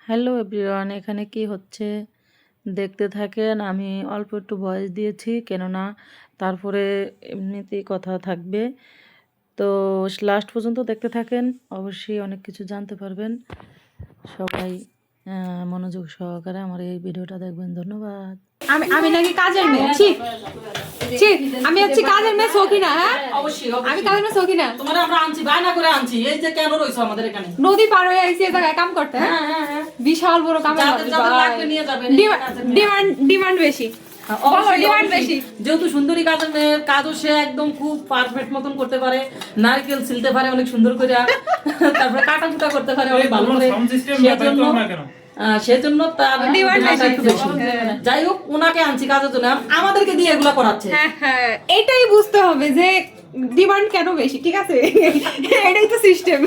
Hello everyone, এখানে কি হচ্ছে দেখতে থাকেন। আমি অল্প একটু ভয়েস দিয়েছি, কেননা তারপরে এমনিতেই কথা থাকবে। তো লাস্ট পর্যন্ত দেখতে থাকেন, অবশ্যই অনেক কিছু জানতে পারবেন। সবাই মনোযোগ সহকারে আমার এই ভিডিওটা দেখবেন। ধন্যবাদ। আমি নাকি কাজের মেয়ে, আমি হচ্ছে কাজের মেয়ে সখিনা। হ্যাঁ অবশ্যই আমি কাজের মেয়ে সখিনা। তোমার আমরা আনছি বায়না করে আনছি, এই যে কেন রইছো আমাদের এখানে? নদী পার হয়ে আইছি এই জায়গায় কাম করতে। হ্যাঁ বিশাল বড় কাম, ডিমান্ড বেশি, ডিমান্ড বেশি। যেহেতু সুন্দরী কাজের মেয়ে, কাজও সে একদম খুব পারফেক্ট মতন করতে পারে, নারকেল ছিলতে পারে অনেক সুন্দর করে, তারপরে কাটা কুটা করতে পারে অনেক ভালো করে, সেজন্য তার ডিমান্ড একটু বেশি। যাই হোক, ওনাকে আনছি কাজের জন্য, আমাদেরকে দিয়ে এগুলা করাচ্ছে। হ্যাঁ এটাই বুঝতে হবে যে ডিমান্ড কেন বেশি, ঠিক আছে? এটাই তো সিস্টেম।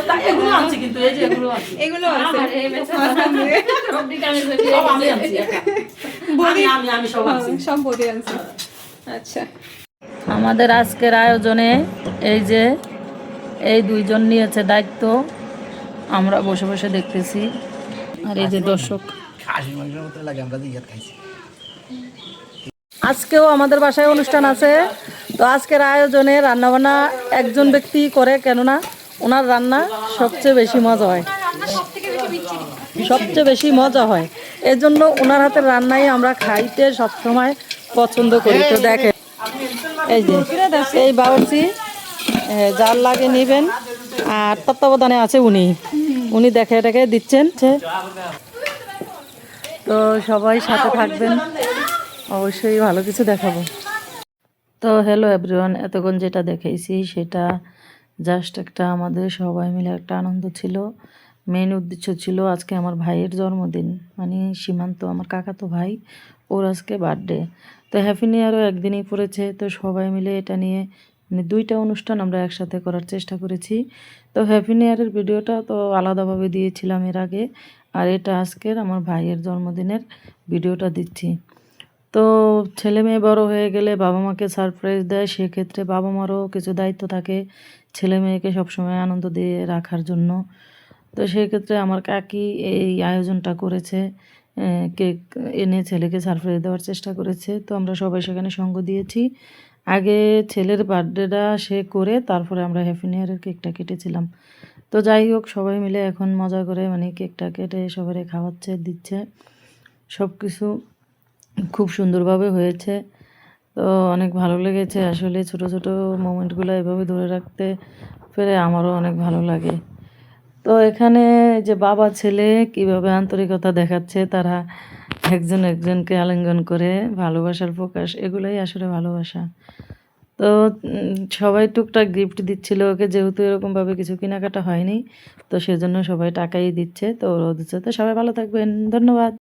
তাই এগুলো আনছি, কিন্তু এই যে এগুলো আছে, এগুলো আছে সব আমি আনছি, আমি সব আনছি, সব বডি আনছি। আচ্ছা, আমাদের আজকের আয়োজনে এই দুইজন নিয়েছে দায়িত্ব, আমরা বসে বসে দেখতেছি। আর এই যে দর্শক, আজকেও আমাদের বাসায় অনুষ্ঠান আছে। তো আজকের আয়োজনে রান্নাবান্না একজন ব্যক্তি করে, কেননা ওনার রান্না সবচেয়ে বেশি মজা হয়, সবচেয়ে বেশি মজা হয়। এজন্য ওনার হাতের রান্নাই আমরা খাইতে সবসময় পছন্দ করি। তো দেখেন, এই যে এই বাউচি যার লাগে নেবেন, আর তত্ত্বাবধানে আছে উনি দেখে দেখে দিচ্ছেন। তো সবাই সাথে থাকবেন, অবশ্যই ভালো কিছু দেখাবো। তো হ্যালো এভরিওয়ান, এতক্ষণ যেটা দেখাইছি সেটা জাস্ট একটা আমাদের সবাই মিলে একটা আনন্দ ছিল। মেইন উদ্দেশ্য ছিল আজকে আমার ভাইয়ের জন্মদিন, মানে সীমান্ত আমার কাকাতো ভাই, ওর আজকে বার্থডে। তো হ্যাপি নিউ ইয়ারও একদিনই পড়েছে। তো সবাই মিলে এটা নিয়ে মানে দুইটা অনুষ্ঠান আমরা একসাথে করার চেষ্টা করেছি। তো হ্যাপি নিউ ইয়ারের ভিডিওটা তো আলাদাভাবে দিয়েছিলাম এর আগে, আর এটা আজকের আমার ভাইয়ের জন্মদিনের ভিডিওটা দিচ্ছি। তো ছেলে মেয়ে বড় হয়ে গেলে বাবা মাকে সারপ্রাইজ দেয়, সেক্ষেত্রে বাবা মারও কিছু দায়িত্ব থাকে ছেলে মেয়েকে সবসময় আনন্দ দিয়ে রাখার জন্য। তো সেক্ষেত্রে আমার কাকি এই আয়োজনটা করেছে, কেক এনে ছেলেকে সারপ্রাইজ দেওয়ার চেষ্টা করেছে। তো আমরা সবাই সেখানে সঙ্গ দিয়েছি। আগে ছেলের বার্থডেটা সে করে তারপরে আমরা হ্যাপি নিউ ইয়ারের কেকটা কেটেছিলাম। তো যাই হোক, সবাই মিলে এখন মজা করে মানে কেকটা কেটে সবাই খাওয়াচ্ছে, দিচ্ছে, সব কিছু খুব সুন্দরভাবে হয়েছে। তো অনেক ভালো লেগেছে আসলে, ছোট ছোট মোমেন্টগুলো এভাবে ধরে রাখতে পেরে আমারও অনেক ভালো লাগে। তো এখানে যে বাবা ছেলে কিভাবে আন্তরিকতা দেখাচ্ছে, তারা একজন একজনকে আলিঙ্গন করে ভালোবাসার প্রকাশ, এগুলোই আসলে ভালোবাসা। তো সবাই টুকটাক গিফট দিচ্ছিল ওকে, যেহেতু এরকমভাবে কিছু কেনাকাটা হয়নি, তো সেজন্য সবাই টাকাই দিচ্ছে। তো ওরাও দিচ্ছে। তো সবাই ভালো থাকবেন, ধন্যবাদ।